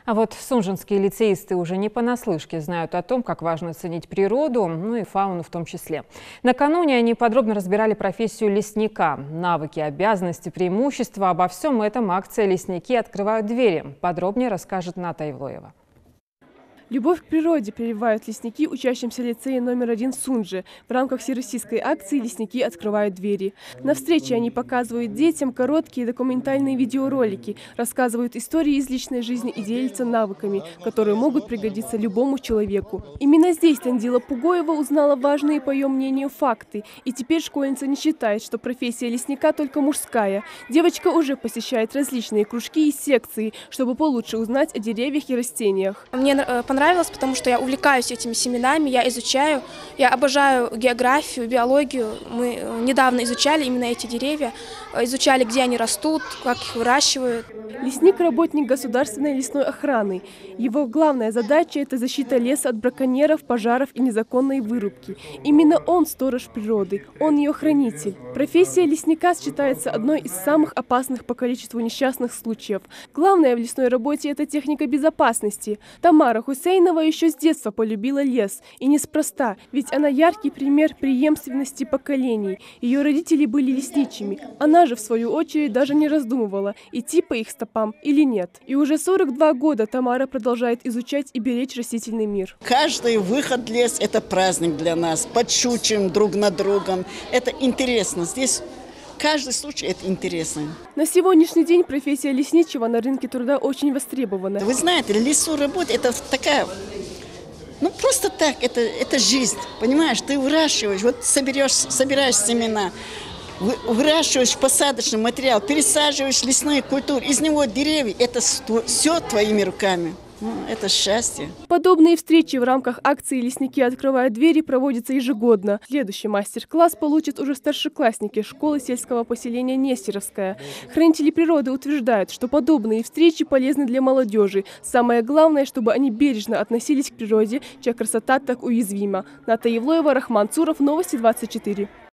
А вот сунжинские лицеисты уже не понаслышке знают о том, как важно ценить природу, ну и фауну в том числе. Накануне они подробно разбирали профессию лесника. Навыки, обязанности, преимущества. Обо всем этом акция «Лесники открывают двери». Подробнее расскажет Ната Ивлоева. Любовь к природе прививают лесники учащимся лицея номер 1 в Сунже. В рамках всероссийской акции «Лесники открывают двери». На встрече они показывают детям короткие документальные видеоролики, рассказывают истории из личной жизни и делятся навыками, которые могут пригодиться любому человеку. Именно здесь Тандила Пугоева узнала важные, по ее мнению, факты. И теперь школьница не считает, что профессия лесника только мужская. Девочка уже посещает различные кружки и секции, чтобы получше узнать о деревьях и растениях. Мне понравилось, потому что я увлекаюсь этими семенами, я изучаю, я обожаю географию, биологию. Мы недавно изучали именно эти деревья, изучали, где они растут, как их выращивают. Лесник – работник государственной лесной охраны. Его главная задача – это защита леса от браконьеров, пожаров и незаконной вырубки. Именно он сторож природы, он ее хранитель. Профессия лесника считается одной из самых опасных по количеству несчастных случаев. Главное в лесной работе – это техника безопасности. Тамара Хусейнова еще с детства полюбила лес. И неспроста, ведь она яркий пример преемственности поколений. Ее родители были лесничими. Она же, в свою очередь, даже не раздумывала, идти по их стопам или нет. И уже 42 года Тамара продолжает изучать и беречь растительный мир. Каждый выход в лес – это праздник для нас. Подшучиваем друг над другом. Это интересно. Здесь каждый случай – это интересно. На сегодняшний день профессия лесничего на рынке труда очень востребована. Вы знаете, в лесу работа – это такая… Ну, просто так, это жизнь, понимаешь? Ты выращиваешь, вот собираешь семена, выращиваешь посадочный материал, пересаживаешь лесные культуры, из него деревья, это все твоими руками. Ну, это счастье. Подобные встречи в рамках акции «Лесники открывают двери» проводятся ежегодно. Следующий мастер-класс получат уже старшеклассники школы сельского поселения Нестеровская. Хранители природы утверждают, что подобные встречи полезны для молодежи. Самое главное, чтобы они бережно относились к природе, чья красота так уязвима. Ната Ивлоева, Рахман Цуров, Новости 24.